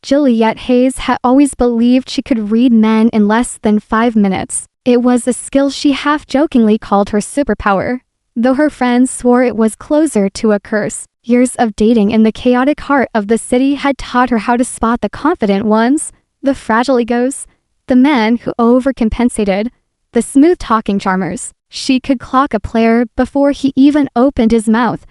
Juliet Hayes had always believed she could read men in less than 5 minutes. It was a skill she half-jokingly called her superpower, though her friends swore it was closer to a curse. Years of dating in the chaotic heart of the city had taught her how to spot the confident ones, the fragile egos, the men who overcompensated, the smooth-talking charmers. She could clock a player before he even opened his mouth,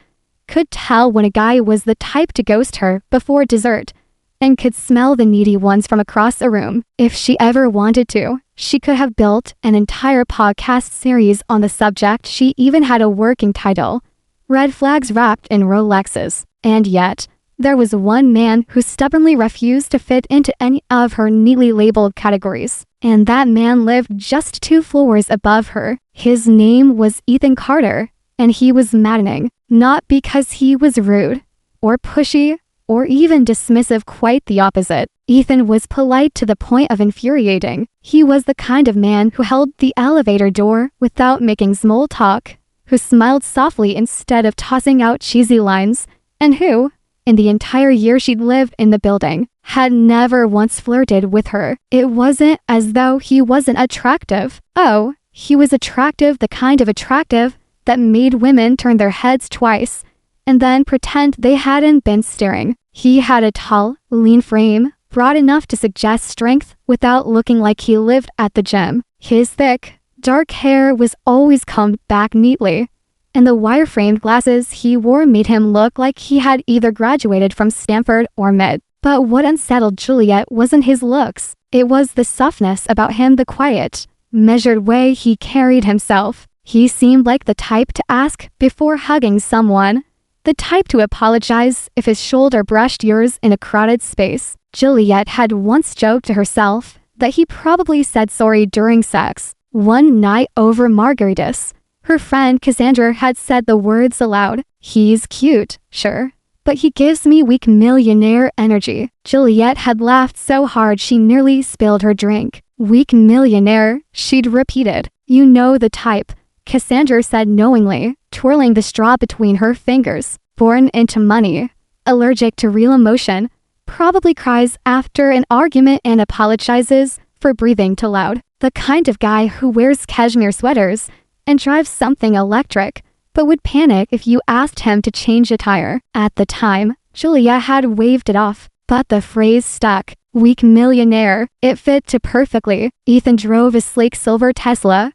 could tell when a guy was the type to ghost her before dessert, and could smell the needy ones from across a room. If she ever wanted to, she could have built an entire podcast series on the subject. She even had a working title, Red Flags Wrapped in Rolexes. And yet, there was one man who stubbornly refused to fit into any of her neatly labeled categories. And that man lived just 2 floors above her. His name was Ethan Carter, and he was maddening. Not because he was rude, or pushy, or even dismissive, quite the opposite. Ethan was polite to the point of infuriating. He was the kind of man who held the elevator door without making small talk, who smiled softly instead of tossing out cheesy lines, and who, in the entire year she'd lived in the building, had never once flirted with her. It wasn't as though he wasn't attractive. Oh, he was attractive, the kind of attractive that made women turn their heads twice and then pretend they hadn't been staring. He had a tall, lean frame, broad enough to suggest strength without looking like he lived at the gym. His thick, dark hair was always combed back neatly, and the wire-framed glasses he wore made him look like he had either graduated from Stanford or Mid. But what unsettled Juliet wasn't his looks. It was the softness about him, the quiet, measured way he carried himself. He seemed like the type to ask before hugging someone, the type to apologize if his shoulder brushed yours in a crowded space. Juliet had once joked to herself that he probably said sorry during sex. One night over margaritas, her friend Cassandra had said the words aloud. He's cute, sure, but he gives me weak millionaire energy. Juliet had laughed so hard she nearly spilled her drink. Weak millionaire, she'd repeated. You know the type, Cassandra said knowingly, twirling the straw between her fingers. Born into money, allergic to real emotion, probably cries after an argument and apologizes for breathing too loud. The kind of guy who wears cashmere sweaters and drives something electric, but would panic if you asked him to change a tire. At the time, Julia had waved it off, but the phrase stuck. Weak millionaire. It fit too perfectly. Ethan drove a sleek silver Tesla,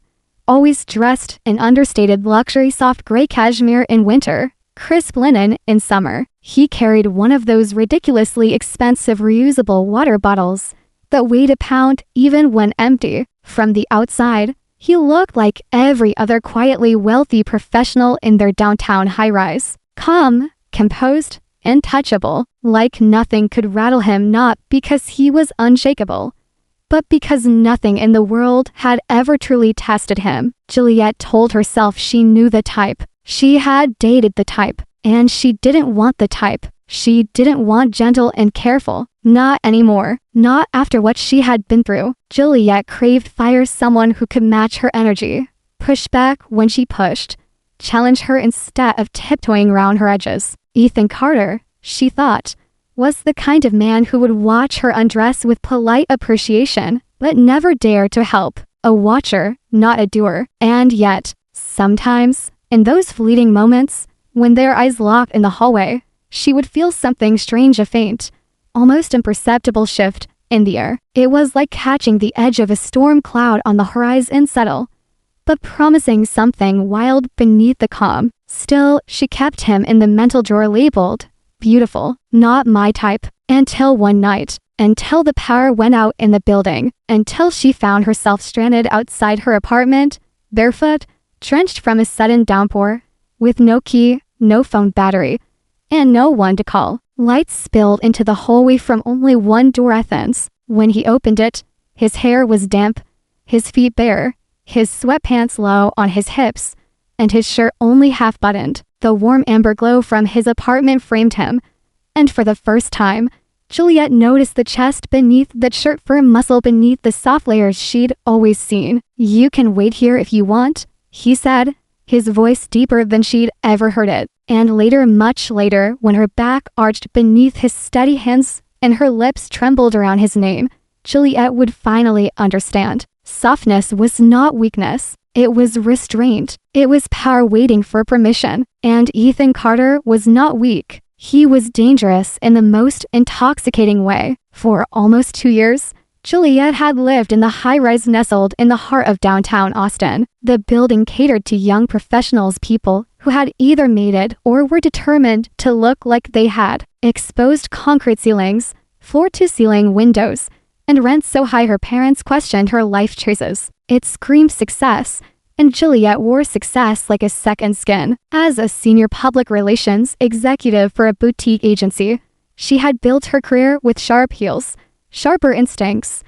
always dressed in understated luxury soft gray cashmere in winter, crisp linen in summer. He carried one of those ridiculously expensive reusable water bottles that weighed a pound even when empty. From the outside, he looked like every other quietly wealthy professional in their downtown high-rise. Calm, composed, untouchable, like nothing could rattle him, not because he was unshakable, but because nothing in the world had ever truly tested him. Juliet told herself she knew the type. She had dated the type, and she didn't want the type. She didn't want gentle and careful. Not anymore. Not after what she had been through. Juliet craved fire, someone who could match her energy, push back when she pushed, challenge her instead of tiptoeing around her edges. Ethan Carter, she thought, was the kind of man who would watch her undress with polite appreciation, but never dare to help. A watcher, not a doer. And yet, sometimes, in those fleeting moments, when their eyes locked in the hallway, she would feel something strange, a faint, almost imperceptible shift in the air. It was like catching the edge of a storm cloud on the horizon, subtle, but promising something wild beneath the calm. Still, she kept him in the mental drawer labeled beautiful, not my type, until one night, until the power went out in the building, until she found herself stranded outside her apartment, barefoot, drenched from a sudden downpour, with no key, no phone battery, and no one to call. Lights spilled into the hallway from only one door at ends. When he opened it, his hair was damp, his feet bare, his sweatpants low on his hips, and his shirt only half buttoned. The warm amber glow from his apartment framed him, and for the first time, Juliet noticed the chest beneath that shirt, firm muscle beneath the soft layers she'd always seen. You can wait here if you want, he said, his voice deeper than she'd ever heard it. And later, much later, when her back arched beneath his steady hands and her lips trembled around his name, Juliet would finally understand. Softness was not weakness. It was restraint. It was power waiting for permission. And Ethan Carter was not weak. He was dangerous in the most intoxicating way. For almost 2 years, Juliet had lived in the high-rise nestled in the heart of downtown Austin. The building catered to young professionals, people who had either made it or were determined to look like they had. Exposed concrete ceilings, floor-to-ceiling windows, and rent so high her parents questioned her life choices. It screamed success, and Juliet wore success like a second skin. As a senior public relations executive for a boutique agency, she had built her career with sharp heels, sharper instincts,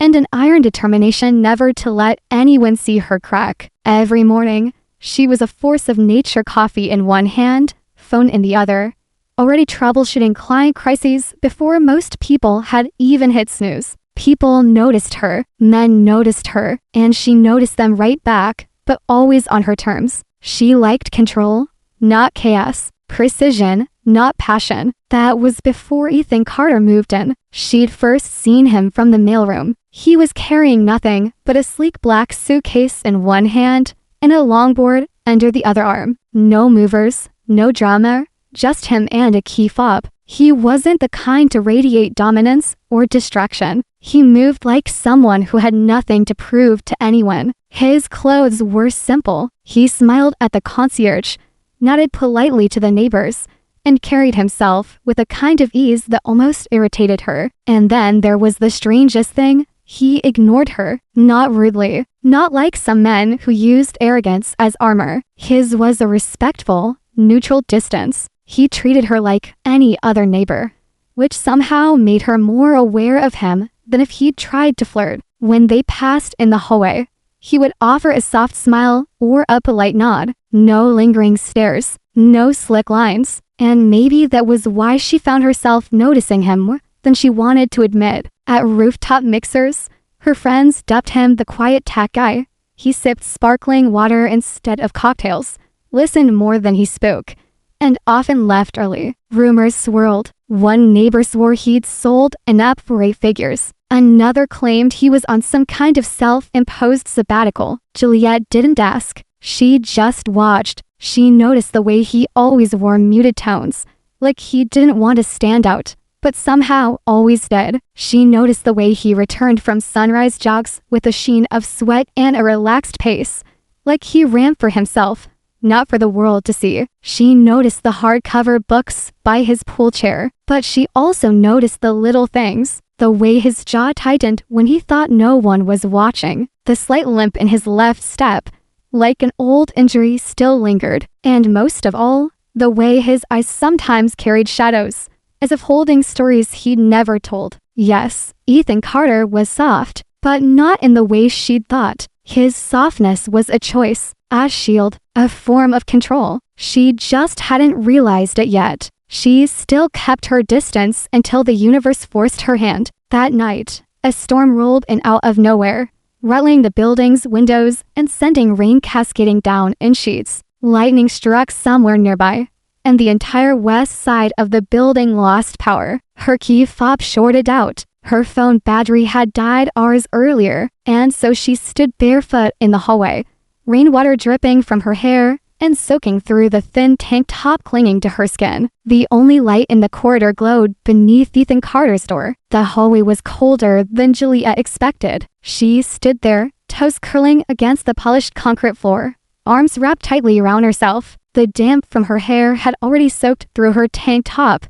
and an iron determination never to let anyone see her crack. Every morning, she was a force of nature, coffee in one hand, phone in the other, already troubleshooting client crises before most people had even hit snooze. People noticed her, men noticed her, and she noticed them right back, but always on her terms. She liked control, not chaos, precision, not passion. That was before Ethan Carter moved in. She'd first seen him from the mailroom. He was carrying nothing but a sleek black suitcase in one hand and a longboard under the other arm. No movers, no drama, just him and a key fob. He wasn't the kind to radiate dominance or distraction. He moved like someone who had nothing to prove to anyone. His clothes were simple. He smiled at the concierge, nodded politely to the neighbors, and carried himself with a kind of ease that almost irritated her. And then there was the strangest thing. He ignored her, not rudely, not like some men who used arrogance as armor. His was a respectful, neutral distance. He treated her like any other neighbor, which somehow made her more aware of him than if he'd tried to flirt. When they passed in the hallway, he would offer a soft smile or a polite nod. No lingering stares, no slick lines. And maybe that was why she found herself noticing him more than she wanted to admit. At rooftop mixers, her friends dubbed him the quiet tech guy. He sipped sparkling water instead of cocktails, listened more than he spoke, and often left early. Rumors swirled. One neighbor swore he'd sold and up for 8 figures. Another claimed he was on some kind of self-imposed sabbatical. Juliet didn't ask. She just watched. She noticed the way he always wore muted tones, like he didn't want to stand out, but somehow always did. She noticed the way he returned from sunrise jogs with a sheen of sweat and a relaxed pace, like he ran for himself, not for the world to see. She noticed the hardcover books by his pool chair, but she also noticed the little things, the way his jaw tightened when he thought no one was watching, the slight limp in his left step, like an old injury still lingered, and most of all, the way his eyes sometimes carried shadows, as if holding stories he'd never told. Yes, Ethan Carter was soft, but not in the way she'd thought. His softness was a choice, a shield, a form of control. She just hadn't realized it yet. She still kept her distance until the universe forced her hand. That night, a storm rolled in out of nowhere, rattling the building's windows and sending rain cascading down in sheets. Lightning struck somewhere nearby, and the entire west side of the building lost power. Her key fob shorted out. Her phone battery had died hours earlier, and so she stood barefoot in the hallway, rainwater dripping from her hair and soaking through the thin tank top clinging to her skin. The only light in the corridor glowed beneath Ethan Carter's door. The hallway was colder than Juliet expected. She stood there, toes curling against the polished concrete floor, arms wrapped tightly around herself. The damp from her hair had already soaked through her tank top,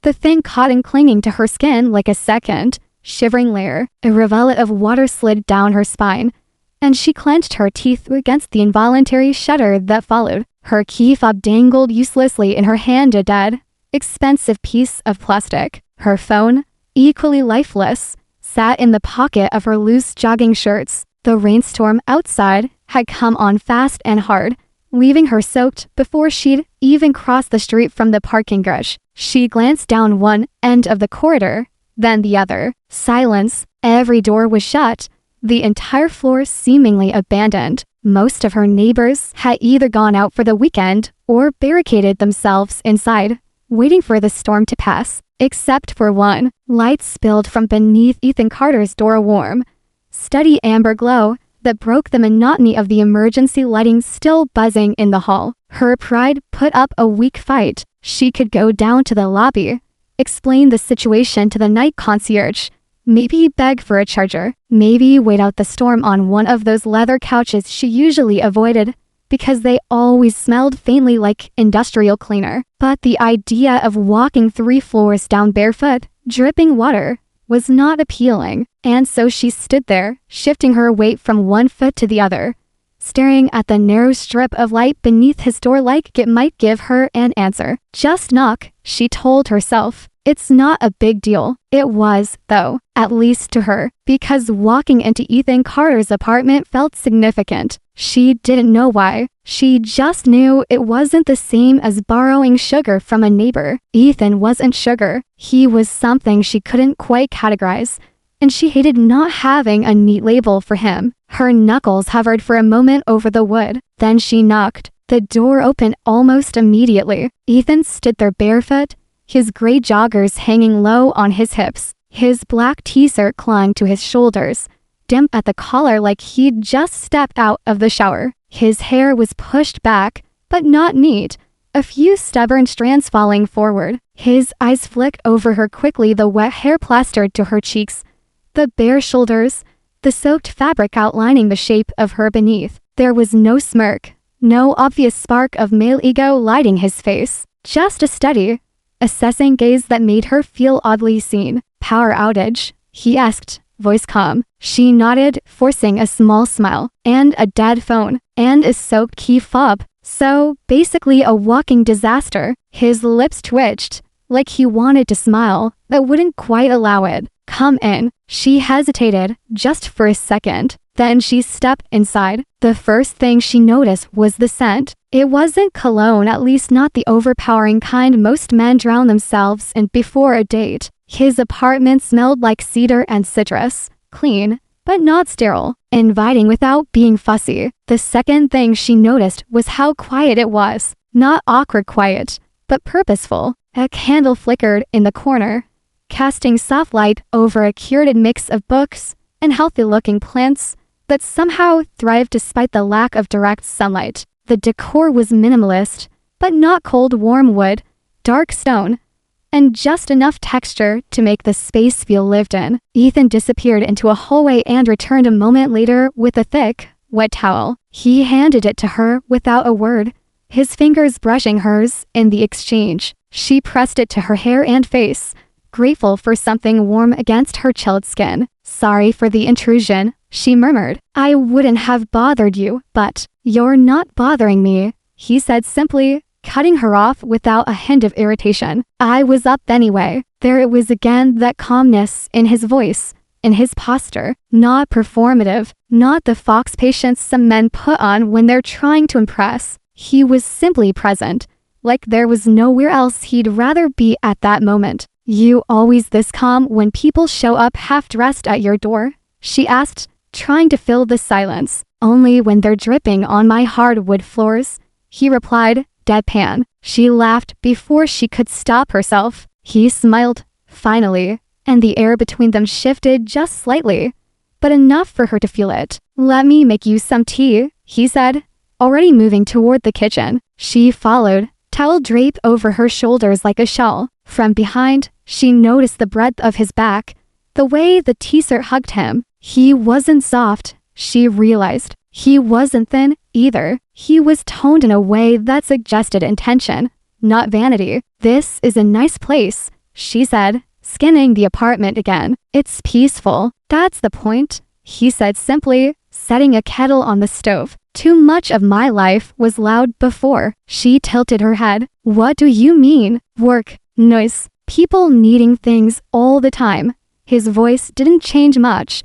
the thin cotton clinging to her skin like a second, shivering layer. A rivulet of water slid down her spine, and she clenched her teeth against the involuntary shudder that followed. Her key fob dangled uselessly in her hand, a dead, expensive piece of plastic. Her phone, equally lifeless, sat in the pocket of her loose jogging shirts. The rainstorm outside had come on fast and hard, leaving her soaked before she'd even crossed the street from the parking garage. She glanced down one end of the corridor, then the other. Silence. Every door was shut, the entire floor seemingly abandoned. Most of her neighbors had either gone out for the weekend or barricaded themselves inside. waiting for the storm to pass. Except for one. Light spilled from beneath Ethan Carter's door, a warm, steady amber glow that broke the monotony of the emergency lighting still buzzing in the hall. Her pride put up a weak fight. She could go down to the lobby, explain the situation to the night concierge, maybe beg for a charger, maybe wait out the storm on one of those leather couches she usually avoided because they always smelled faintly like industrial cleaner. But the idea of walking 3 floors down barefoot, dripping water, was not appealing, and so she stood there, shifting her weight from one foot to the other, staring at the narrow strip of light beneath his door like it might give her an answer. Just knock, she told herself. It's not a big deal. It was, though, at least to her, because walking into Ethan Carter's apartment felt significant. She didn't know why. She just knew it wasn't the same as borrowing sugar from a neighbor. Ethan wasn't sugar. He was something she couldn't quite categorize, and she hated not having a neat label for him. Her knuckles hovered for a moment over the wood. Then she knocked. The door opened almost immediately. Ethan stood there barefoot, his gray joggers hanging low on his hips. His black t-shirt clung to his shoulders, damp at the collar like he'd just stepped out of the shower. His hair was pushed back, but not neat, a few stubborn strands falling forward. His eyes flicked over her quickly, the wet hair plastered to her cheeks, the bare shoulders, the soaked fabric outlining the shape of her beneath. There was no smirk, no obvious spark of male ego lighting his face, just a steady, assessing gaze that made her feel oddly seen. Power outage? He asked, voice calm. She nodded, forcing a small smile. And a dead phone. And a soaked key fob. So, basically a walking disaster. His lips twitched, like he wanted to smile, but wouldn't quite allow it. Come in. She hesitated, just for a second. Then she stepped inside. The first thing she noticed was the scent. It wasn't cologne, at least not the overpowering kind most men drown themselves in before a date. His apartment smelled like cedar and citrus. Clean, but not sterile. Inviting without being fussy. The second thing she noticed was how quiet it was. Not awkward quiet, but purposeful. A candle flickered in the corner, casting soft light over a curated mix of books and healthy-looking plants that somehow thrived despite the lack of direct sunlight. The decor was minimalist, but not cold warm wood, dark stone, and just enough texture to make the space feel lived in. Ethan disappeared into a hallway and returned a moment later with a thick, wet towel. He handed it to her without a word, his fingers brushing hers in the exchange. She pressed it to her hair and face, grateful for something warm against her chilled skin. Sorry for the intrusion, she murmured. I wouldn't have bothered you, but you're not bothering me, he said simply, cutting her off without a hint of irritation. I was up anyway. There it was again, that calmness in his voice, in his posture, not performative, not the fox patience some men put on when they're trying to impress. He was simply present, like there was nowhere else he'd rather be at that moment. You always this calm when people show up half-dressed at your door? She asked, trying to fill the silence. Only when they're dripping on my hardwood floors, he replied, deadpan. She laughed before she could stop herself. He smiled, finally, and the air between them shifted just slightly, but enough for her to feel it. Let me make you some tea, he said, already moving toward the kitchen. She followed, towel draped over her shoulders like a shawl. From behind, she noticed the breadth of his back, the way the t-shirt hugged him. He wasn't soft, she realized. He wasn't thin, either. He was toned in a way that suggested intention, not vanity. This is a nice place, she said, scanning the apartment again. It's peaceful. That's the point, he said simply, setting a kettle on the stove. Too much of my life was loud before. She tilted her head. What do you mean? Work, noise, people needing things all the time. His voice didn't change much,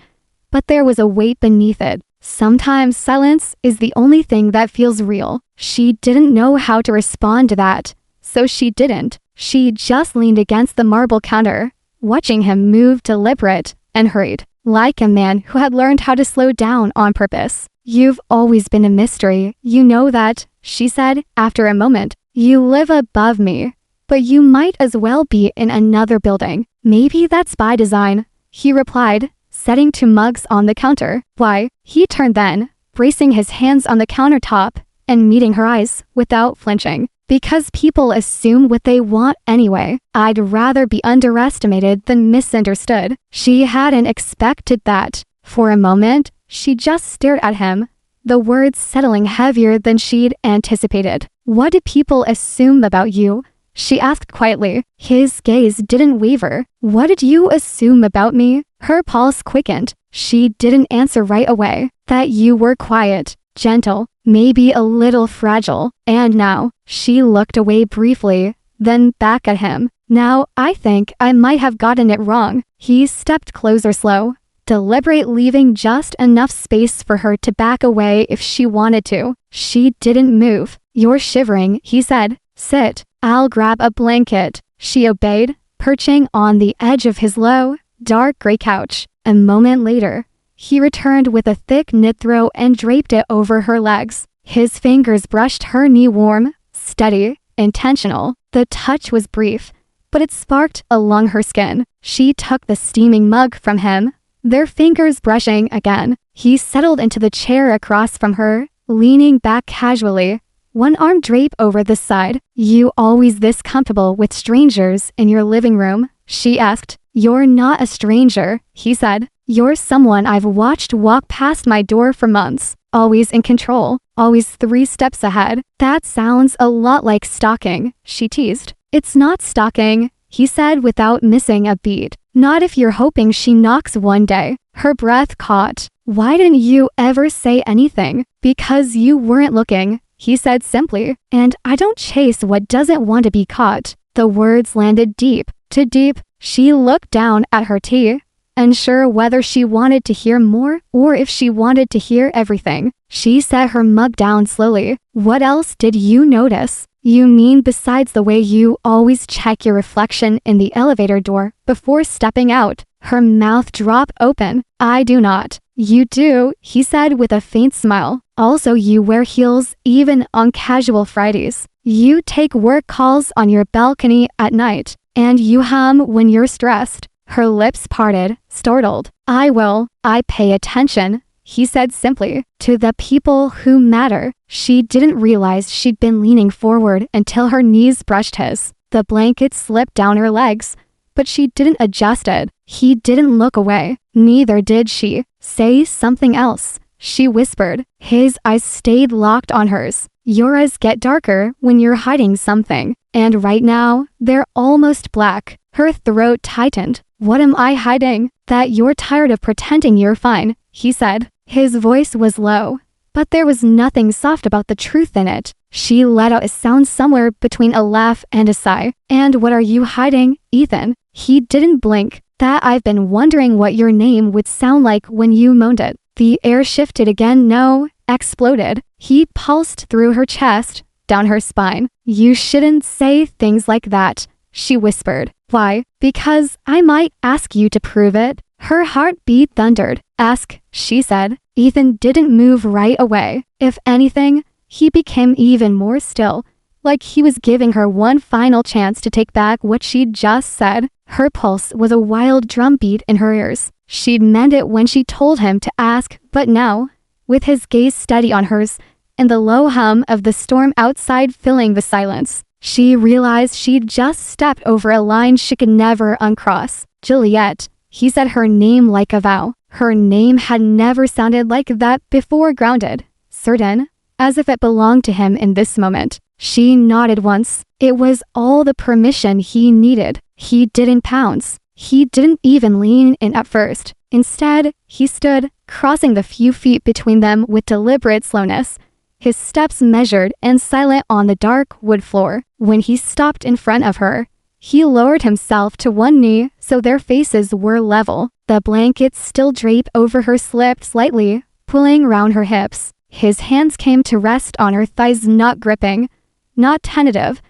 but there was a weight beneath it. Sometimes silence is the only thing that feels real. She didn't know how to respond to that, so she didn't. She just leaned against the marble counter, watching him move deliberate and hurried, like a man who had learned how to slow down on purpose. You've always been a mystery, you know that, she said, after a moment. You live above me, but you might as well be in another building. Maybe that's by design, he replied, setting 2 mugs on the counter. Why? He turned then, bracing his hands on the countertop and meeting her eyes without flinching. Because people assume what they want anyway. I'd rather be underestimated than misunderstood. She hadn't expected that. For a moment, she just stared at him, the words settling heavier than she'd anticipated. What do people assume about you? She asked quietly. His gaze didn't waver. What did you assume about me? Her pulse quickened. She didn't answer right away. That you were quiet, gentle, maybe a little fragile. And now, she looked away briefly, then back at him. Now, I think I might have gotten it wrong. He stepped closer slow, deliberate, leaving just enough space for her to back away if she wanted to. She didn't move. You're shivering, he said. Sit. I'll grab a blanket. She obeyed, perching on the edge of his low, dark gray couch. A moment later, he returned with a thick knit throw and draped it over her legs. His fingers brushed her knee, warm, steady, intentional. The touch was brief, but it sparked along her skin. She took the steaming mug from him, their fingers brushing again. He settled into the chair across from her, leaning back casually, one arm draped over the side. You always this comfortable with strangers in your living room? She asked. You're not a stranger, he said. You're someone I've watched walk past my door for months. Always in control, always 3 steps ahead. That sounds a lot like stalking, she teased. It's not stalking, he said without missing a beat. Not if you're hoping she knocks one day. Her breath caught. Why didn't you ever say anything? Because you weren't looking, he said simply. And I don't chase what doesn't want to be caught. The words landed deep, too deep. She looked down at her tea, unsure whether she wanted to hear more or if she wanted to hear everything. She set her mug down slowly. What else did you notice? You mean besides the way you always check your reflection in the elevator door before stepping out? Her mouth dropped open. I do not. You do, he said with a faint smile. Also, you wear heels even on casual Fridays. You take work calls on your balcony at night, and you hum when you're stressed. Her lips parted, startled. I will. I pay attention, he said simply, to the people who matter. She didn't realize she'd been leaning forward until her knees brushed his. The blanket slipped down her legs, but she didn't adjust it. He didn't look away. Neither did she. Say something else, she whispered. His eyes stayed locked on hers. Your eyes get darker when you're hiding something, and right now, they're almost black. Her throat tightened. What am I hiding? That you're tired of pretending you're fine, he said. His voice was low, but there was nothing soft about the truth in it. She let out a sound somewhere between a laugh and a sigh. And what are you hiding, Ethan? He didn't blink. That I've been wondering what your name would sound like when you moaned it. The air shifted again. No, exploded. He pulsed through her chest, down her spine. You shouldn't say things like that, she whispered. Why? Because I might ask you to prove it. Her heartbeat thundered. Ask, she said. Ethan didn't move right away. If anything, he became even more still, like he was giving her one final chance to take back what she'd just said. Her pulse was a wild drumbeat in her ears. She'd meant it when she told him to ask, but now, with his gaze steady on hers, and the low hum of the storm outside filling the silence, she realized she'd just stepped over a line she could never uncross. Juliet. He said her name like a vow. Her name had never sounded like that before. Grounded, certain, as if it belonged to him in this moment. She nodded once. It was all the permission he needed. He didn't pounce. He didn't even lean in at first. Instead, he stood, crossing the few feet between them with deliberate slowness, his steps measured and silent on the dark wood floor. When he stopped in front of her, he lowered himself to one knee so their faces were level. The blanket still draped over her slipped slightly, pulling round her hips. His hands came to rest on her thighs, not gripping, not tentative,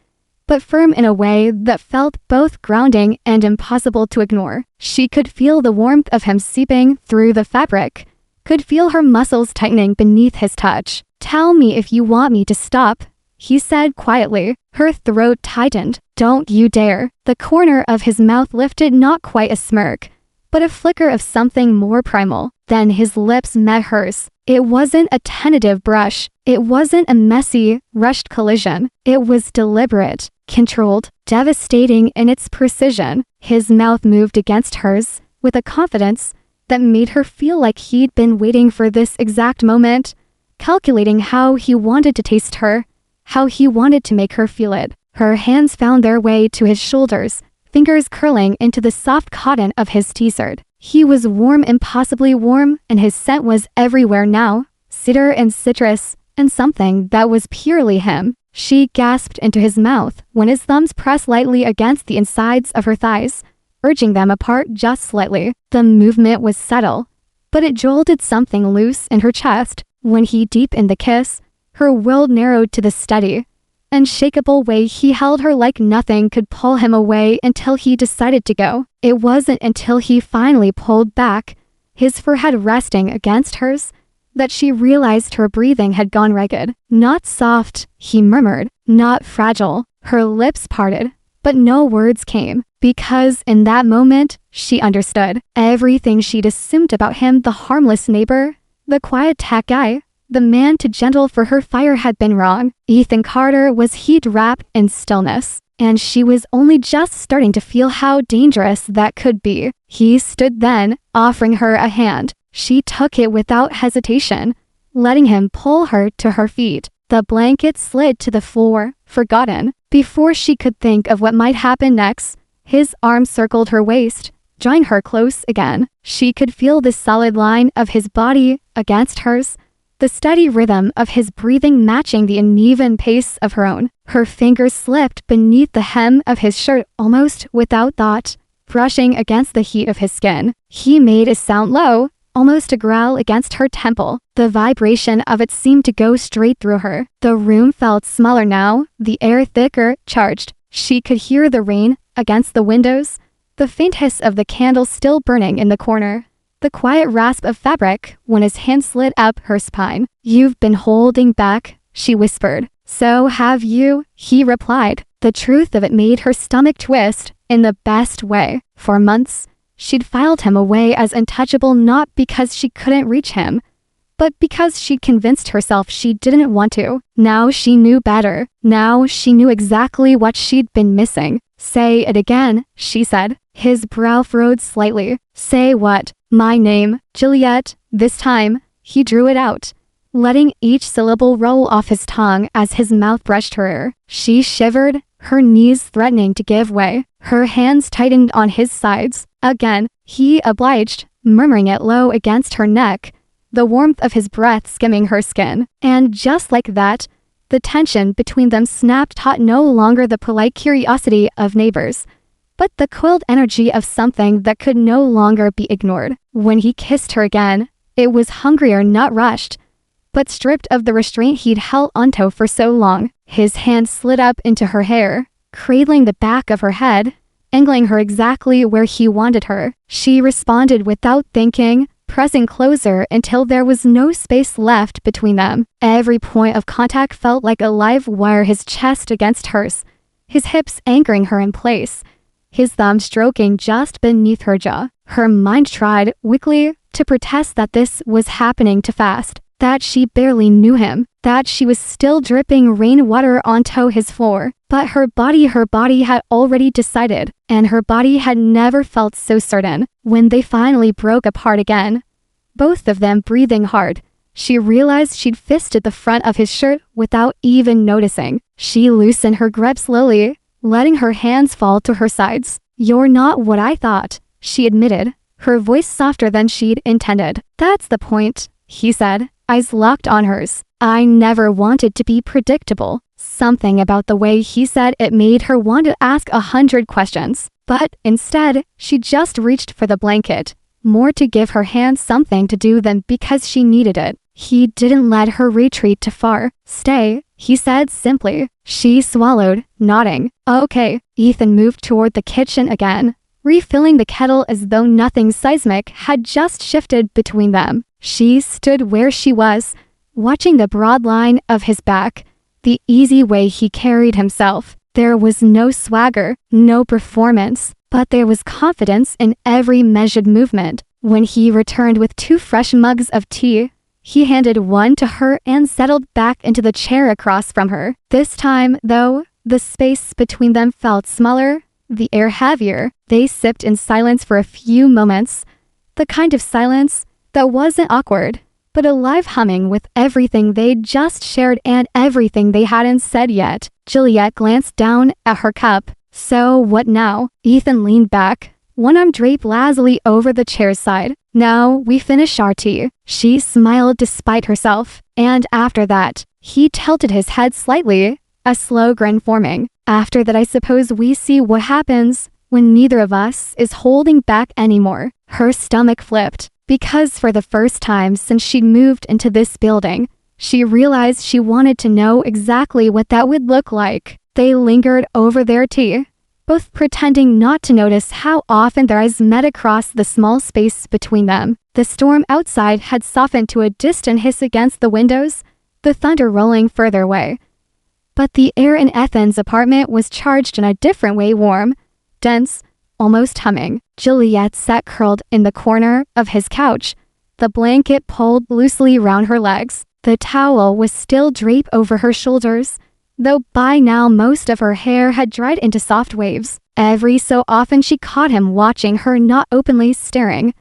but firm in a way that felt both grounding and impossible to ignore. She could feel the warmth of him seeping through the fabric, could feel her muscles tightening beneath his touch. Tell me if you want me to stop, he said quietly. Her throat tightened. Don't you dare. The corner of his mouth lifted, not quite a smirk, but a flicker of something more primal. Then his lips met hers. It wasn't a tentative brush. It wasn't a messy, rushed collision. It was deliberate, controlled, devastating in its precision. His mouth moved against hers with a confidence that made her feel like he'd been waiting for this exact moment, calculating how he wanted to taste her, how he wanted to make her feel it. Her hands found their way to his shoulders, fingers curling into the soft cotton of his t-shirt. He was warm, impossibly warm, and his scent was everywhere now, cedar and citrus, and something that was purely him. She gasped into his mouth when his thumbs pressed lightly against the insides of her thighs, urging them apart just slightly. The movement was subtle, but it jolted something loose in her chest. When he deepened the kiss, her world narrowed to the steady, unshakable way he held her like nothing could pull him away until he decided to go. It wasn't until he finally pulled back, his forehead resting against hers, that she realized her breathing had gone ragged. Not soft, he murmured, not fragile. Her lips parted, but no words came, because in that moment, she understood. Everything she'd assumed about him, the harmless neighbor, the quiet tech guy, the man too gentle for her fire, had been wrong. Ethan Carter was heat wrapped in stillness, and she was only just starting to feel how dangerous that could be. He stood then, offering her a hand. She took it without hesitation, letting him pull her to her feet. The blanket slid to the floor, forgotten. Before she could think of what might happen next, his arm circled her waist, drawing her close again. She could feel the solid line of his body against hers, the steady rhythm of his breathing matching the uneven pace of her own. Her fingers slipped beneath the hem of his shirt almost without thought, brushing against the heat of his skin. He made a sound low, almost a growl against her temple. The vibration of it seemed to go straight through her. The room felt smaller now, the air thicker, charged. She could hear the rain against the windows, the faint hiss of the candle still burning in the corner, the quiet rasp of fabric when his hand slid up her spine. You've been holding back, she whispered. So have you, he replied. The truth of it made her stomach twist in the best way. For months, she'd filed him away as untouchable, not because she couldn't reach him, but because she'd convinced herself she didn't want to. Now she knew better. Now she knew exactly what she'd been missing. Say it again, she said. His brow furrowed slightly. Say what? My name, Juliet. This time, he drew it out, letting each syllable roll off his tongue as his mouth brushed her ear. She shivered, her knees threatening to give way. Her hands tightened on his sides. Again, he obliged, murmuring it low against her neck, the warmth of his breath skimming her skin. And just like that, the tension between them snapped, taut, no longer the polite curiosity of neighbors, but the coiled energy of something that could no longer be ignored. When he kissed her again, it was hungrier, not rushed, but stripped of the restraint he'd held onto for so long. His hand slid up into her hair, cradling the back of her head, angling her exactly where he wanted her. She responded without thinking, pressing closer until there was no space left between them. Every point of contact felt like a live wire, his chest against hers, his hips anchoring her in place, his thumb stroking just beneath her jaw. Her mind tried, weakly, to protest that this was happening too fast, that she barely knew him, that she was still dripping rainwater onto his floor. But her body had already decided, and her body had never felt so certain. When they finally broke apart again, both of them breathing hard, she realized she'd fisted the front of his shirt without even noticing. She loosened her grip slowly, letting her hands fall to her sides. You're not what I thought, she admitted, her voice softer than she'd intended. That's the point, he said, eyes locked on hers. I never wanted to be predictable. Something about the way he said it made her want to ask 100 questions. But instead, she just reached for the blanket, more to give her hand something to do than because she needed it. He didn't let her retreat too far. Stay, he said simply. She swallowed, nodding. Okay. Ethan moved toward the kitchen again, refilling the kettle as though nothing seismic had just shifted between them. She stood where she was, watching the broad line of his back, the easy way he carried himself. There was no swagger, no performance, but there was confidence in every measured movement. When he returned with 2 fresh mugs of tea, he handed one to her and settled back into the chair across from her. This time, though, the space between them felt smaller, the air heavier. They sipped in silence for a few moments, the kind of silence that wasn't awkward, but a live humming with everything they'd just shared and everything they hadn't said yet. Juliet glanced down at her cup. So what now? Ethan leaned back, one arm draped lazily over the chair's side. Now we finish our tea. She smiled despite herself, and after that, he tilted his head slightly, a slow grin forming. After that, I suppose we see what happens when neither of us is holding back anymore. Her stomach flipped, because for the first time since she'd moved into this building, she realized she wanted to know exactly what that would look like. They lingered over their tea, both pretending not to notice how often their eyes met across the small space between them. The storm outside had softened to a distant hiss against the windows, the thunder rolling further away. But the air in Ethan's apartment was charged in a different way, warm, dense, almost humming. Juliet sat curled in the corner of his couch, the blanket pulled loosely round her legs. The towel was still draped over her shoulders, though by now most of her hair had dried into soft waves. Every so often she caught him watching her, not openly staring,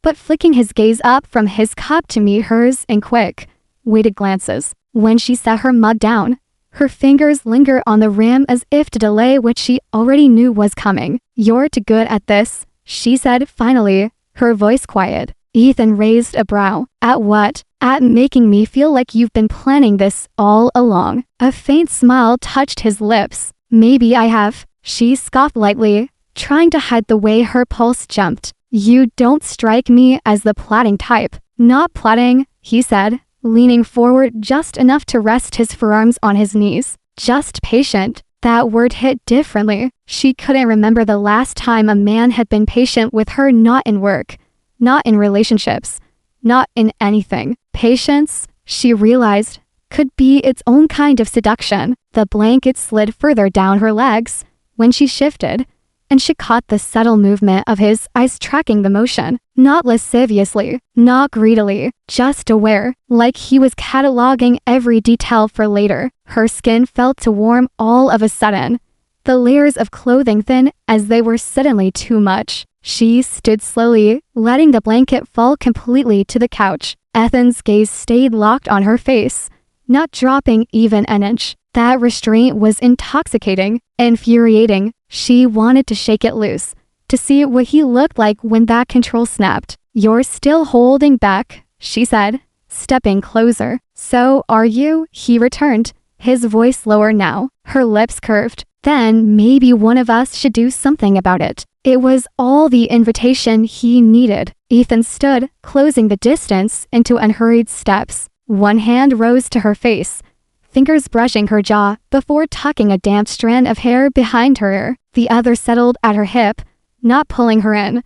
but flicking his gaze up from his cup to meet hers in quick, weighted glances. When she set her mug down, her fingers lingered on the rim as if to delay what she already knew was coming. "You're too good at this," she said finally, her voice quiet. Ethan raised a brow. "At what?" "At making me feel like you've been planning this all along." A faint smile touched his lips. "Maybe I have," she scoffed lightly, trying to hide the way her pulse jumped. "You don't strike me as the plotting type." "Not plotting," he said, leaning forward just enough to rest his forearms on his knees. "Just patient." That word hit differently. She couldn't remember the last time a man had been patient with her, not in work, not in relationships, not in anything. Patience, she realized, could be its own kind of seduction. The blanket slid further down her legs when she shifted, and she caught the subtle movement of his eyes tracking the motion. Not lasciviously, not greedily, just aware, like he was cataloging every detail for later. Her skin felt to warm all of a sudden, the layers of clothing thin as they were suddenly too much. She stood slowly, letting the blanket fall completely to the couch. Ethan's gaze stayed locked on her face, not dropping even an inch. That restraint was intoxicating, infuriating. She wanted to shake it loose, to see what he looked like when that control snapped. "You're still holding back," she said, stepping closer. "So are you?" he returned, his voice lower now, her lips curved. "Then maybe one of us should do something about it." It was all the invitation he needed. Ethan stood, closing the distance into unhurried steps. One hand rose to her face, fingers brushing her jaw before tucking a damp strand of hair behind her ear. The other settled at her hip, not pulling her in,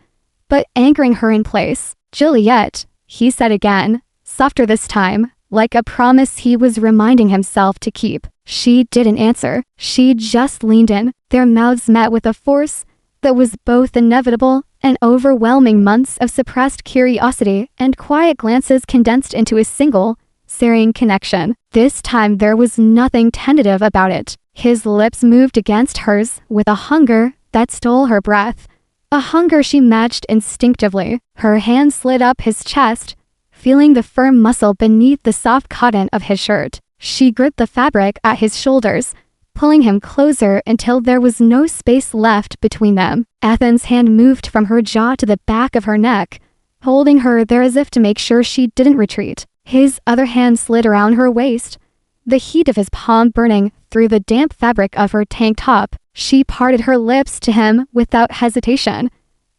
but anchoring her in place. "Juliet," he said again, softer this time, like a promise he was reminding himself to keep. She didn't answer. She just leaned in. Their mouths met with a force that was both inevitable and overwhelming. Months of suppressed curiosity and quiet glances condensed into a single, searing connection. This time there was nothing tentative about it. His lips moved against hers with a hunger that stole her breath, a hunger she matched instinctively. Her hand slid up his chest, feeling the firm muscle beneath the soft cotton of his shirt. She gripped the fabric at his shoulders, pulling him closer until there was no space left between them. Ethan's hand moved from her jaw to the back of her neck, holding her there as if to make sure she didn't retreat. His other hand slid around her waist, the heat of his palm burning through the damp fabric of her tank top. She parted her lips to him without hesitation,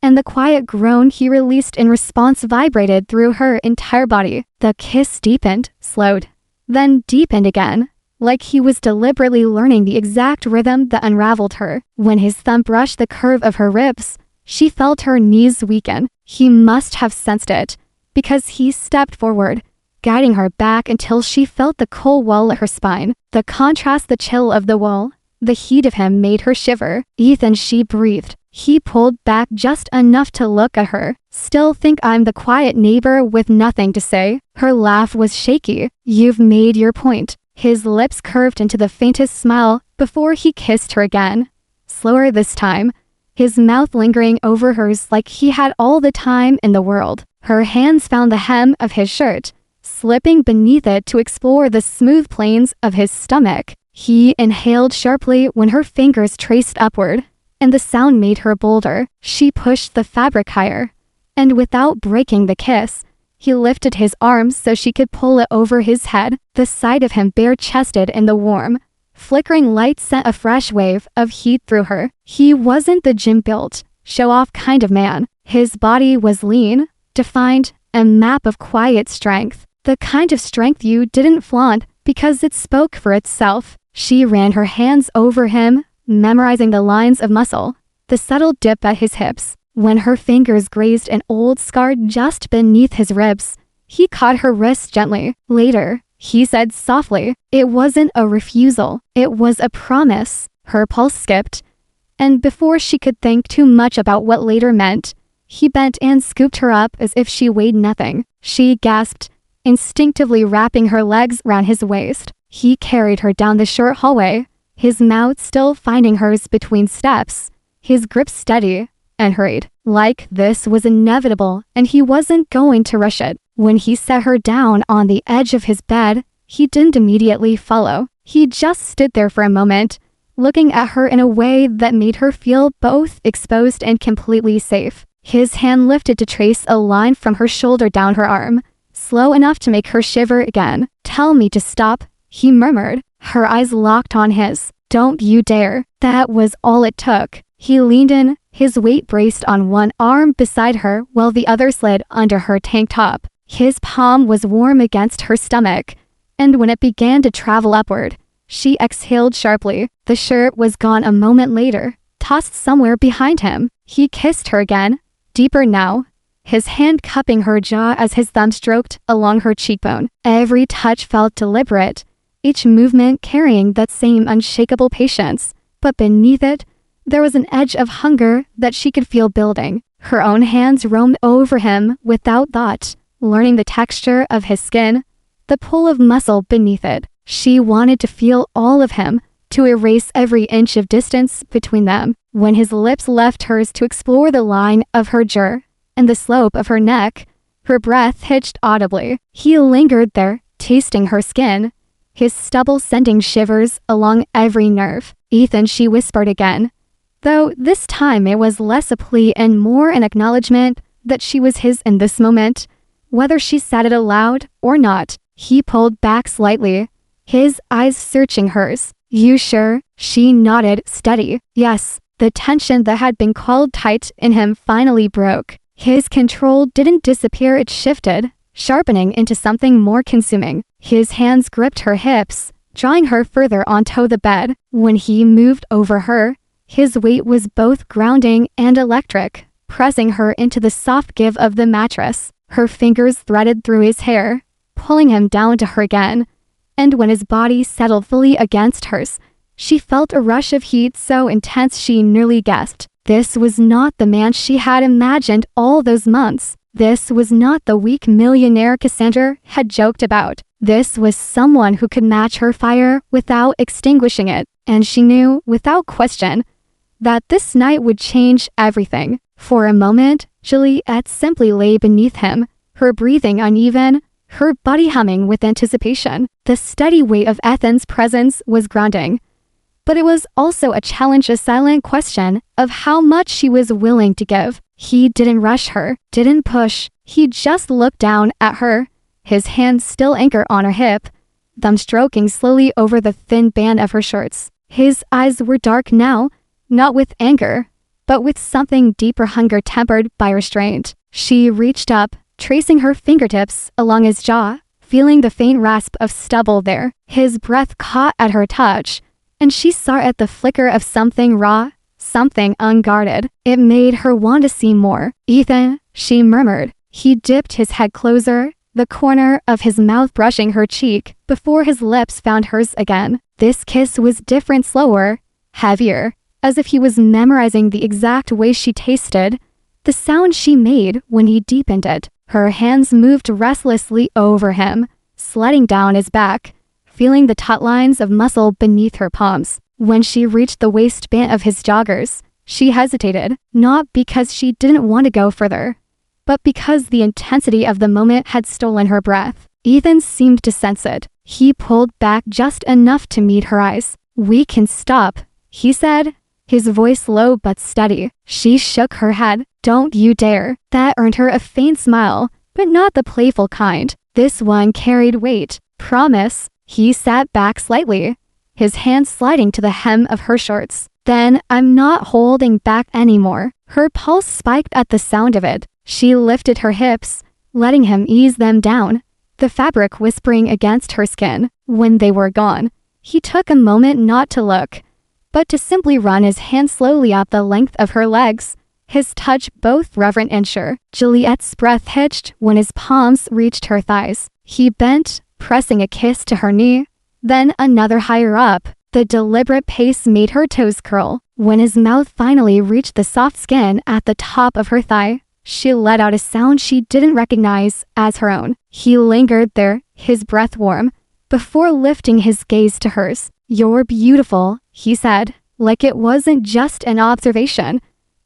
and the quiet groan he released in response vibrated through her entire body. The kiss deepened, slowed, then deepened again, like he was deliberately learning the exact rhythm that unraveled her. When his thumb brushed the curve of her ribs, she felt her knees weaken. He must have sensed it, because he stepped forward, guiding her back until she felt the cold wall at her spine. The contrast, the chill of the wall, the heat of him made her shiver. Ethan, she breathed. He pulled back just enough to look at her. Still think I'm the quiet neighbor with nothing to say? Her laugh was shaky. You've made your point. His lips curved into the faintest smile before he kissed her again. Slower this time, his mouth lingering over hers like he had all the time in the world. Her hands found the hem of his shirt, slipping beneath it to explore the smooth planes of his stomach. He inhaled sharply when her fingers traced upward, and the sound made her bolder. She pushed the fabric higher, and without breaking the kiss, he lifted his arms so she could pull it over his head. The sight of him bare-chested in the warm, flickering light sent a fresh wave of heat through her. He wasn't the gym-built, show-off kind of man. His body was lean, defined, a map of quiet strength. The kind of strength you didn't flaunt because it spoke for itself. She ran her hands over him, memorizing the lines of muscle, the subtle dip at his hips. When her fingers grazed an old scar just beneath his ribs, he caught her wrist gently. Later, he said softly, it wasn't a refusal, it was a promise. Her pulse skipped, and before she could think too much about what later meant, he bent and scooped her up as if she weighed nothing. She gasped, instinctively wrapping her legs round his waist. He carried her down the short hallway, his mouth still finding hers between steps, his grip steady and hurried. Like this was inevitable, and he wasn't going to rush it. When he set her down on the edge of his bed, he didn't immediately follow. He just stood there for a moment, looking at her in a way that made her feel both exposed and completely safe. His hand lifted to trace a line from her shoulder down her arm, slow enough to make her shiver again. Tell me to stop, he murmured. Her eyes locked on his. Don't you dare. That was all it took. He leaned in, his weight braced on one arm beside her while the other slid under her tank top. His palm was warm against her stomach, and when it began to travel upward, she exhaled sharply. The shirt was gone a moment later, tossed somewhere behind him. He kissed her again, deeper now, his hand cupping her jaw as his thumb stroked along her cheekbone. Every touch felt deliberate, each movement carrying that same unshakable patience, but beneath it, there was an edge of hunger that she could feel building. Her own hands roamed over him without thought, learning the texture of his skin, the pull of muscle beneath it. She wanted to feel all of him, to erase every inch of distance between them. When his lips left hers to explore the line of her jaw and the slope of her neck, her breath hitched audibly. He lingered there, tasting her skin, his stubble sending shivers along every nerve. Ethan, she whispered again, though this time it was less a plea and more an acknowledgement that she was his in this moment, whether she said it aloud or not. He pulled back slightly, his eyes searching hers. You sure? She nodded, steady. Yes. The tension that had been called tight in him finally broke. His control didn't disappear, it shifted, sharpening into something more consuming. His hands gripped her hips, drawing her further onto the bed. When he moved over her, his weight was both grounding and electric, pressing her into the soft give of the mattress. Her fingers threaded through his hair, pulling him down to her again, and when his body settled fully against hers, she felt a rush of heat so intense she nearly gasped. This was not the man she had imagined all those months. This was not the weak millionaire Cassandra had joked about. This was someone who could match her fire without extinguishing it, and she knew, without question, that this night would change everything. For a moment, Juliette simply lay beneath him, her breathing uneven, her body humming with anticipation. The steady weight of Ethan's presence was grounding, but it was also a challenge, a silent question of how much she was willing to give. He didn't rush her, didn't push. He just looked down at her, his hand still anchored on her hip, thumb stroking slowly over the thin band of her shorts. His eyes were dark now, not with anger, but with something deeper, hunger tempered by restraint. She reached up, tracing her fingertips along his jaw, feeling the faint rasp of stubble there. His breath caught at her touch, and she saw at the flicker of something raw, something unguarded. It made her want to see more. Ethan, she murmured. He dipped his head closer, the corner of his mouth brushing her cheek before his lips found hers again. This kiss was different, slower, heavier, as if he was memorizing the exact way she tasted, the sound she made when he deepened it. Her hands moved restlessly over him, sliding down his back, feeling the taut lines of muscle beneath her palms. When she reached the waistband of his joggers, she hesitated, not because she didn't want to go further, but because the intensity of the moment had stolen her breath. Ethan seemed to sense it. He pulled back just enough to meet her eyes. "We can stop," he said, his voice low but steady. She shook her head. "Don't you dare." That earned her a faint smile, but not the playful kind. This one carried weight. "Promise." He sat back slightly, his hand sliding to the hem of her shorts. "Then I'm not holding back anymore." Her pulse spiked at the sound of it. She lifted her hips, letting him ease them down, the fabric whispering against her skin. When they were gone, he took a moment not to look, but to simply run his hand slowly up the length of her legs, his touch both reverent and sure. Juliet's breath hitched when his palms reached her thighs. He bent, pressing a kiss to her knee, then another higher up. The deliberate pace made her toes curl. When his mouth finally reached the soft skin at the top of her thigh, she let out a sound she didn't recognize as her own. He lingered there, his breath warm, before lifting his gaze to hers. "You're beautiful," he said, like it wasn't just an observation,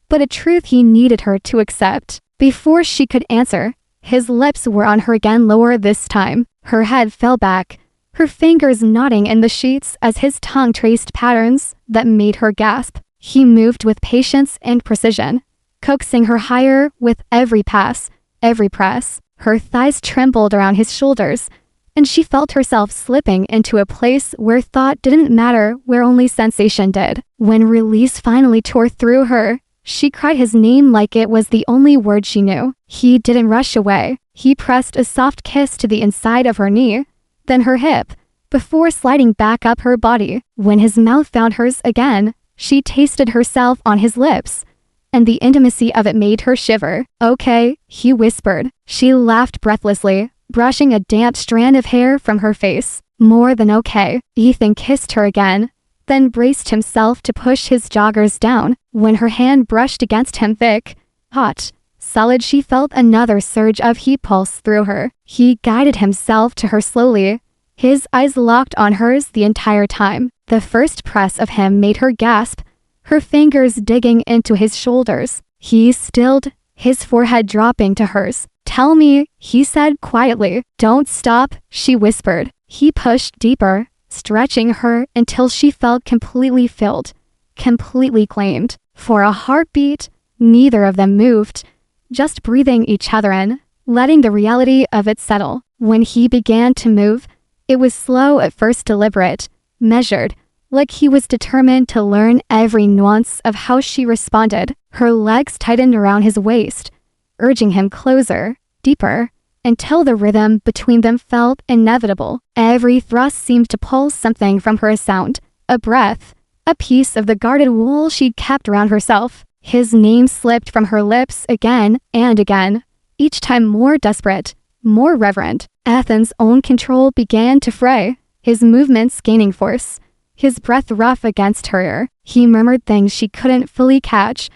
but a truth he needed her to accept. Before she could answer, his lips were on her again, lower this time. Her head fell back, her fingers knotting in the sheets as his tongue traced patterns that made her gasp. He moved with patience and precision, coaxing her higher with every pass, every press. Her thighs trembled around his shoulders, and she felt herself slipping into a place where thought didn't matter, where only sensation did. When release finally tore through her, she cried his name like it was the only word she knew. He didn't rush away. He pressed a soft kiss to the inside of her knee, then her hip, before sliding back up her body. When his mouth found hers again, she tasted herself on his lips, and the intimacy of it made her shiver. "Okay," he whispered. She laughed breathlessly, brushing a damp strand of hair from her face. "More than okay." Ethan kissed her again, then braced himself to push his joggers down. When her hand brushed against him, thick, hot, solid, she felt another surge of heat pulse through her. He guided himself to her slowly, his eyes locked on hers the entire time. The first press of him made her gasp, her fingers digging into his shoulders. He stilled, his forehead dropping to hers. "Tell me," he said quietly. "Don't stop," she whispered. He pushed deeper, stretching her until she felt completely filled, completely claimed. For a heartbeat, neither of them moved, just breathing each other in, letting the reality of it settle. When he began to move, it was slow at first, deliberate, measured, like he was determined to learn every nuance of how she responded. Her legs tightened around his waist, urging him closer, deeper, until the rhythm between them felt inevitable. Every thrust seemed to pull something from her, a sound, a breath, a piece of the guarded wool she'd kept around herself. His name slipped from her lips again and again, each time more desperate, more reverent. Ethan's own control began to fray, his movements gaining force, his breath rough against her ear. He murmured things she couldn't fully catch,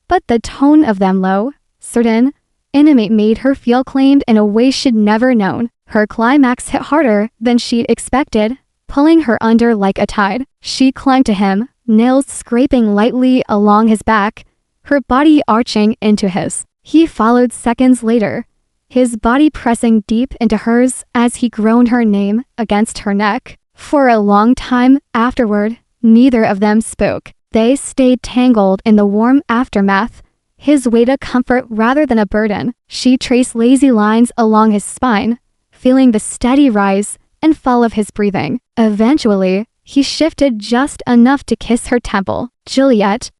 but the tone of them low, certain, intimate, made her feel claimed in a way she'd never known. Her climax hit harder than she'd expected, pulling her under like a tide. She clung to him, nails scraping lightly along his back, her body arching into his. He followed seconds later, his body pressing deep into hers as he groaned her name against her neck. For a long time afterward, neither of them spoke. They stayed tangled in the warm aftermath, his weight a comfort rather than a burden. She traced lazy lines along his spine, feeling the steady rise and fall of his breathing. Eventually, he shifted just enough to kiss her temple. "Juliet,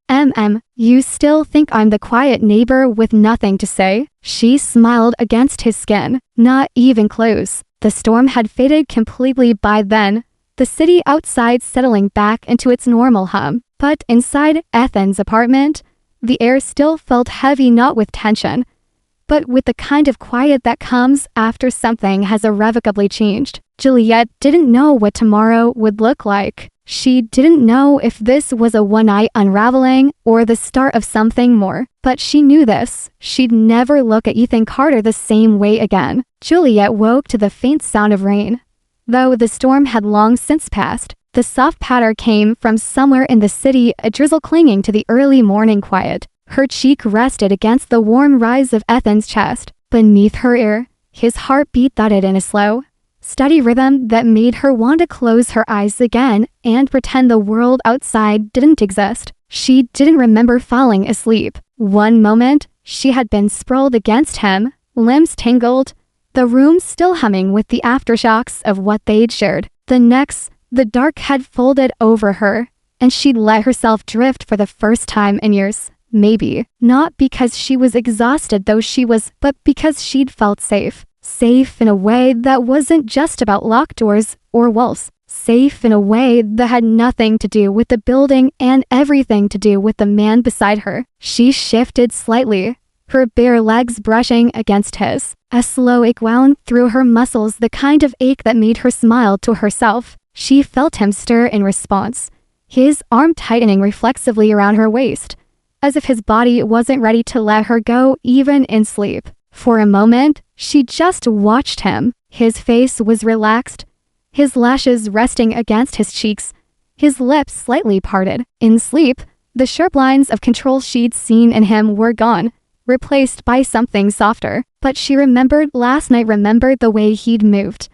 you still think I'm the quiet neighbor with nothing to say?" She smiled against his skin. "Not even close." The storm had faded completely by then, the city outside settling back into its normal hum. But inside Ethan's apartment, the air still felt heavy, not with tension, but with the kind of quiet that comes after something has irrevocably changed. Juliet didn't know what tomorrow would look like. She didn't know if this was a one-night unraveling or the start of something more, but she knew this. She'd never look at Ethan Carter the same way again. Juliet woke to the faint sound of rain. Though the storm had long since passed, the soft patter came from somewhere in the city, a drizzle clinging to the early morning quiet. Her cheek rested against the warm rise of Ethan's chest. Beneath her ear, his heartbeat thudded in a slow, steady rhythm that made her want to close her eyes again and pretend the world outside didn't exist. She didn't remember falling asleep. One moment, she had been sprawled against him, limbs tangled, the room still humming with the aftershocks of what they'd shared. The next, the dark had folded over her, and she'd let herself drift for the first time in years. Maybe, not because she was exhausted though she was, but because she'd felt safe. Safe in a way that wasn't just about locked doors or walls. Safe in a way that had nothing to do with the building and everything to do with the man beside her. She shifted slightly, her bare legs brushing against his. A slow ache wound through her muscles, the kind of ache that made her smile to herself. She felt him stir in response, his arm tightening reflexively around her waist, as if his body wasn't ready to let her go even in sleep. For a moment, she just watched him. His face was relaxed, his lashes resting against his cheeks, his lips slightly parted. In sleep, the sharp lines of control she'd seen in him were gone, replaced by something softer. But she remembered the way he'd moved.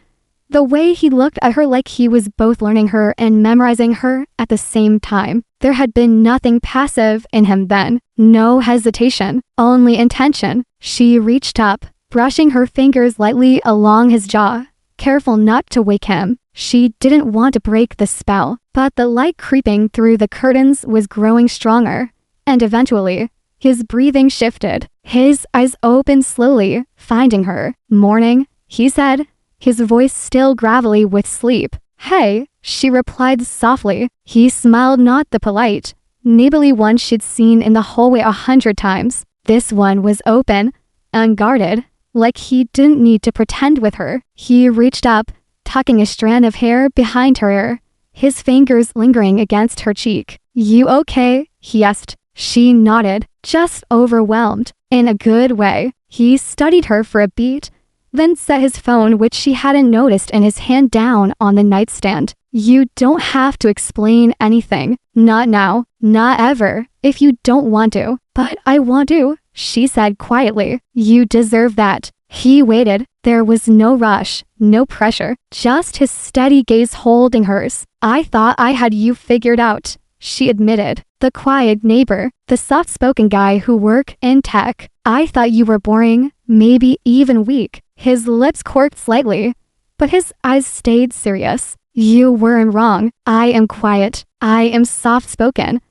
The way he looked at her like he was both learning her and memorizing her at the same time. There had been nothing passive in him then. No hesitation, only intention. She reached up, brushing her fingers lightly along his jaw, careful not to wake him. She didn't want to break the spell, but the light creeping through the curtains was growing stronger, and eventually, his breathing shifted. His eyes opened slowly, finding her. "Morning," he said, his voice still gravelly with sleep. "Hey," she replied softly. He smiled, not the polite, neighborly one she'd seen in the hallway 100 times. This one was open, unguarded, like he didn't need to pretend with her. He reached up, tucking a strand of hair behind her ear, his fingers lingering against her cheek. "You okay?" he asked. She nodded, just overwhelmed. In a good way. He studied her for a beat, then set his phone, which she hadn't noticed, in his hand down on the nightstand. "You don't have to explain anything. Not now. Not ever. If you don't want to. But I want to," she said quietly. "You deserve that." He waited. There was no rush, no pressure, just his steady gaze holding hers. "I thought I had you figured out," she admitted. "The quiet neighbor, the soft-spoken guy who worked in tech. I thought you were boring, maybe even weak." His lips quirked slightly, but his eyes stayed serious. "You weren't wrong. I am quiet. I am soft-spoken."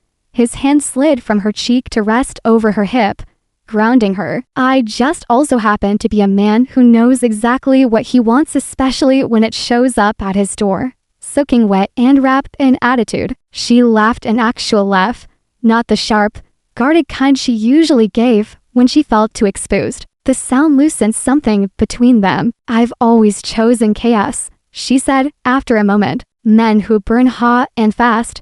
His hand slid from her cheek to rest over her hip, grounding her. "I just also happen to be a man who knows exactly what he wants, especially when it shows up at his door." Soaking wet and wrapped in attitude, she laughed, an actual laugh, not the sharp, guarded kind she usually gave when she felt too exposed. The sound loosened something between them. "I've always chosen chaos," she said after a moment. "Men who burn hot and fast,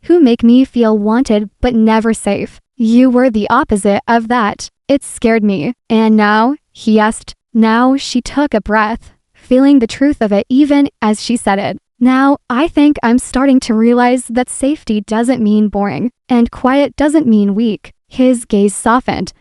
who make me feel wanted but never safe. You were the opposite of that. It scared me." "And now?" he asked. Now she took a breath, feeling the truth of it even as she said it. "Now, I think I'm starting to realize that safety doesn't mean boring, and quiet doesn't mean weak." His gaze softened,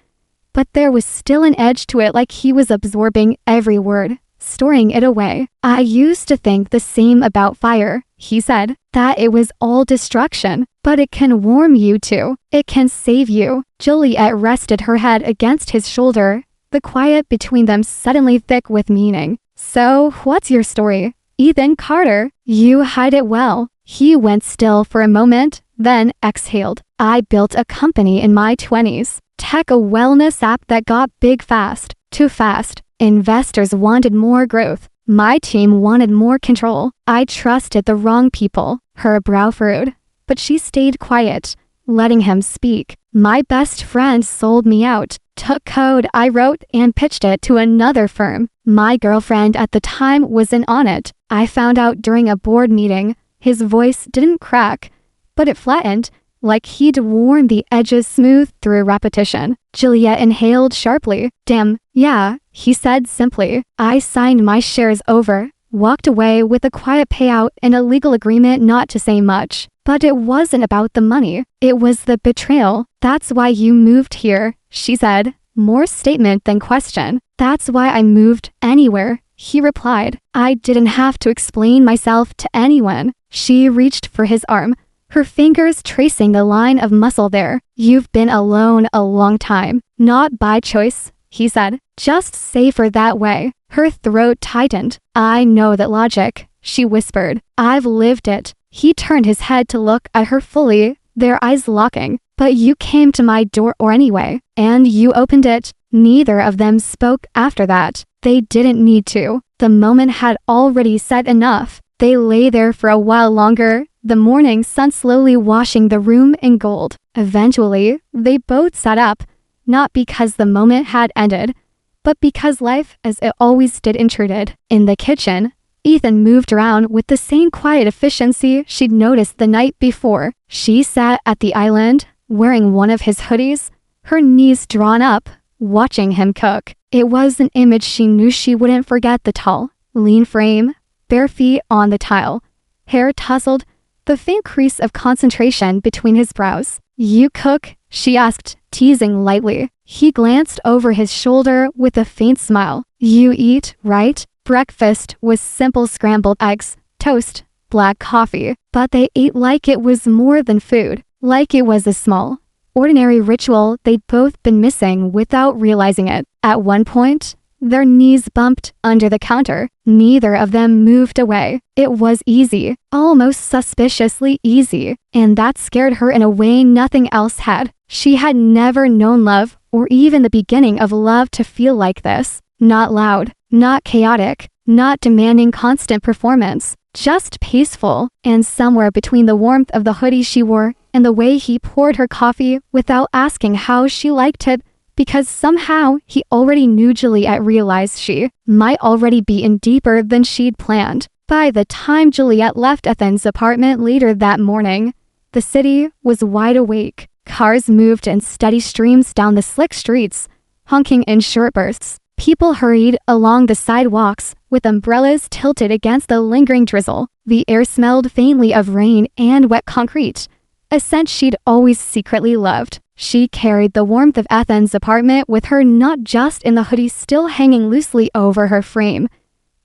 but there was still an edge to it, like he was absorbing every word, storing it away. "I used to think the same about fire," he said, "that it was all destruction, but it can warm you too. It can save you." Juliet rested her head against his shoulder, the quiet between them suddenly thick with meaning. "So, what's your story?" "Ethan Carter, you hide it well." He went still for a moment, then exhaled. "I built a company in my 20s. Tech, a wellness app that got big fast. Too fast. Investors wanted more growth. My team wanted more control. I trusted the wrong people." Her brow furrowed, but she stayed quiet, letting him speak. My best friend sold me out, took code I wrote and pitched it to another firm. My girlfriend at the time was in on it. I found out during a board meeting. His voice didn't crack, but it flattened, like he'd worn the edges smooth through repetition. Juliet inhaled sharply. Damn, yeah, he said simply. I signed my shares over, walked away with a quiet payout and a legal agreement not to say much. But it wasn't about the money. It was the betrayal. That's why you moved here, she said, more statement than question. That's why I moved anywhere, he replied. I didn't have to explain myself to anyone. She reached for his arm, her fingers tracing the line of muscle there. You've been alone a long time. Not by choice, he said. Just safer that way. Her throat tightened. I know that logic, she whispered. I've lived it. He turned his head to look at her fully, their eyes locking. But you came to my door anyway, and you opened it. Neither of them spoke after that. They didn't need to. The moment had already said enough. They lay there for a while longer, the morning sun slowly washing the room in gold. Eventually, they both sat up, not because the moment had ended, but because life as it always did intruded. In the kitchen, Ethan moved around with the same quiet efficiency she'd noticed the night before. She sat at the island, wearing one of his hoodies, her knees drawn up, watching him cook. It was an image she knew she wouldn't forget. The tall, lean frame, bare feet on the tile, hair tousled, the faint crease of concentration between his brows. You cook? She asked, teasing lightly. He glanced over his shoulder with a faint smile. You eat, right? Breakfast was simple scrambled eggs, toast, black coffee, but they ate like it was more than food, like it was a small, ordinary ritual they'd both been missing without realizing it. At one point, their knees bumped under the counter. Neither of them moved away. It was easy, almost suspiciously easy, and that scared her in a way nothing else had. She had never known love, or even the beginning of love, to feel like this. Not loud, not chaotic, not demanding constant performance, just peaceful. And somewhere between the warmth of the hoodie she wore and the way he poured her coffee without asking how she liked it, because somehow he already knew, Juliet realized she might already be in deeper than she'd planned. By the time Juliet left Ethan's apartment later that morning, the city was wide awake. Cars moved in steady streams down the slick streets, honking in short bursts. People hurried along the sidewalks with umbrellas tilted against the lingering drizzle. The air smelled faintly of rain and wet concrete, a scent she'd always secretly loved. She carried the warmth of Ethan's apartment with her, not just in the hoodie still hanging loosely over her frame,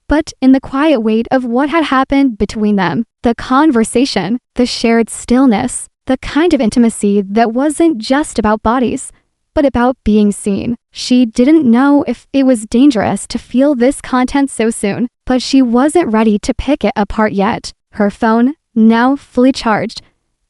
but in the quiet weight of what had happened between them. The conversation, the shared stillness, the kind of intimacy that wasn't just about bodies, but about being seen. She didn't know if it was dangerous to feel this content so soon, but she wasn't ready to pick it apart yet. Her phone, now fully charged,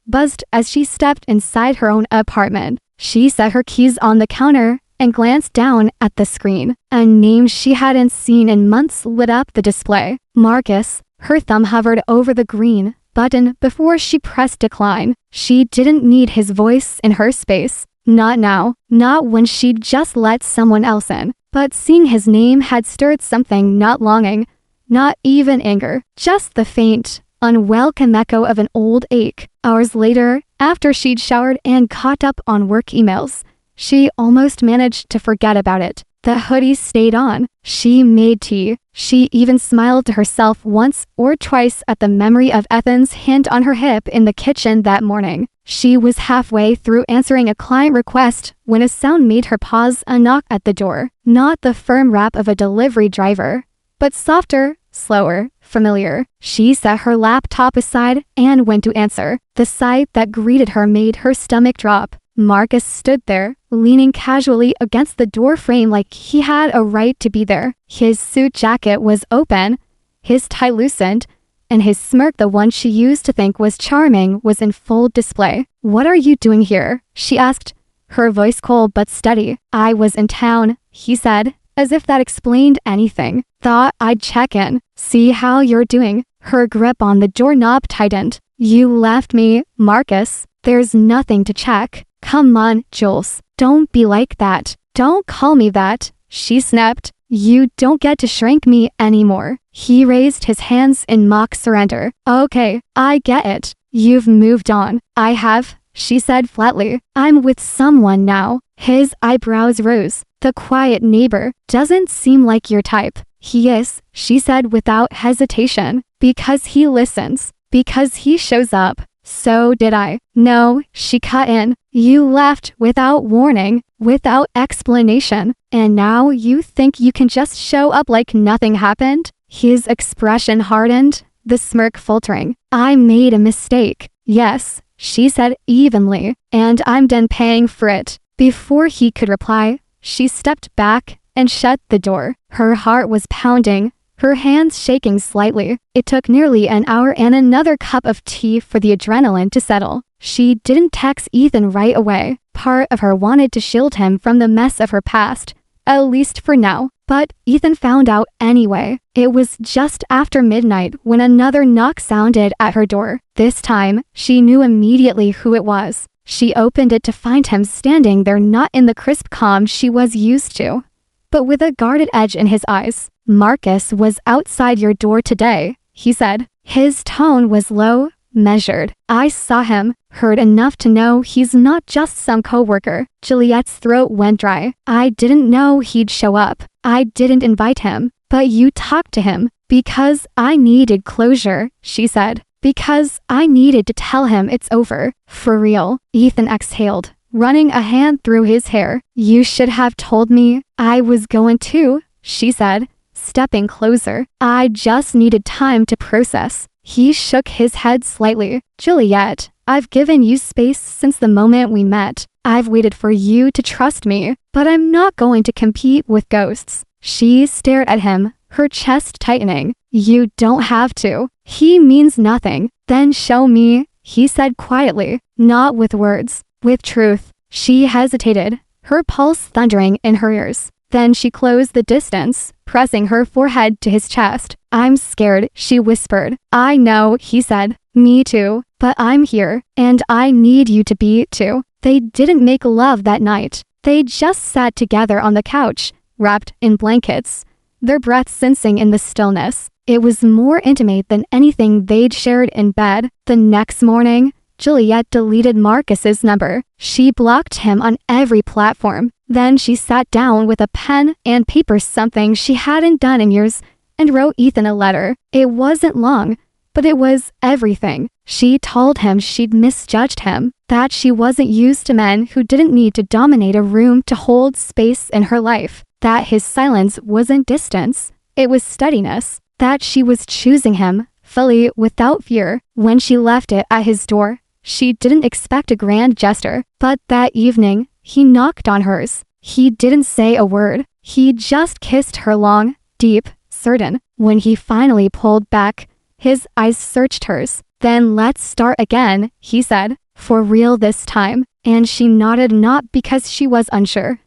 buzzed as she stepped inside her own apartment. She set her keys on the counter and glanced down at the screen. A name she hadn't seen in months lit up the display. Marcus. Her thumb hovered over the green button before she pressed decline. She didn't need his voice in her space. Not now, not when she'd just let someone else in. But seeing his name had stirred something, not longing, not even anger, just the faint, unwelcome echo of an old ache. Hours later, after she'd showered and caught up on work emails, she almost managed to forget about it. The hoodie stayed on. She made tea. She even smiled to herself once or twice at the memory of Ethan's hand on her hip in the kitchen that morning. She was halfway through answering a client request when a sound made her pause. A knock at the door. Not the firm rap of a delivery driver, but softer, slower, familiar. She set her laptop aside and went to answer. The sight that greeted her made her stomach drop. Marcus stood there, leaning casually against the door frame like he had a right to be there. His suit jacket was open, his tie loosened, and his smirk, the one she used to think was charming, was in full display. "What are you doing here?" she asked, her voice cold but steady. "I was in town," he said, as if that explained anything. "Thought I'd check in, see how you're doing." Her grip on the doorknob tightened. "You left me, Marcus." There's nothing to check. Come on, Jules. Don't be like that. Don't call me that, she snapped. You don't get to shrink me anymore. He raised his hands in mock surrender. Okay, I get it. You've moved on. I have, she said flatly. I'm with someone now. His eyebrows rose. The quiet neighbor doesn't seem like your type. He is, she said without hesitation. Because he listens. Because he shows up. So did I. No, she cut in. You left without warning, without explanation, and now you think you can just show up like nothing happened? His expression hardened, the smirk faltering. I made a mistake. Yes, she said evenly, and I'm done paying for it. Before he could reply, she stepped back and shut the door. Her heart was pounding, her hands shaking slightly. It took nearly an hour and another cup of tea for the adrenaline to settle. She didn't text Ethan right away. Part of her wanted to shield him from the mess of her past, at least for now. But Ethan found out anyway. It was just after midnight when another knock sounded at her door. This time, she knew immediately who it was. She opened it to find him standing there, not in the crisp calm she was used to, but with a guarded edge in his eyes. Marcus was outside your door today, he said. His tone was low, measured. I saw him, heard enough to know he's not just some coworker. Juliet's throat went dry. I didn't know he'd show up. I didn't invite him. But you talked to him. Because I needed closure, she said. Because I needed to tell him it's over. For real. Ethan exhaled, running a hand through his hair. You should have told me. I was going to, she said, stepping closer. I just needed time to process. He shook his head slightly. Juliet, I've given you space since the moment we met. I've waited for you to trust me, but I'm not going to compete with ghosts. She stared at him, her chest tightening. You don't have to. He means nothing. Then show me, he said quietly, not with words, with truth. She hesitated, her pulse thundering in her ears. Then she closed the distance, pressing her forehead to his chest. I'm scared, she whispered. I know, he said. Me too, but I'm here, and I need you to be too. They didn't make love that night. They just sat together on the couch, wrapped in blankets, their breaths sensing in the stillness. It was more intimate than anything they'd shared in bed. The next morning, Juliet deleted Marcus's number. She blocked him on every platform. Then she sat down with a pen and paper, something she hadn't done in years, and wrote Ethan a letter. It wasn't long, but it was everything. She told him she'd misjudged him, that she wasn't used to men who didn't need to dominate a room to hold space in her life, that his silence wasn't distance, it was steadiness, that she was choosing him, fully, without fear. When she left it at his door, she didn't expect a grand gesture, but that evening, he knocked on hers. He didn't say a word. He just kissed her long, deep, certain. When he finally pulled back, his eyes searched hers. Then let's start again, he said, for real this time. And she nodded, not because she was unsure,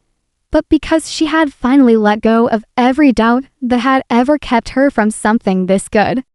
but because she had finally let go of every doubt that had ever kept her from something this good.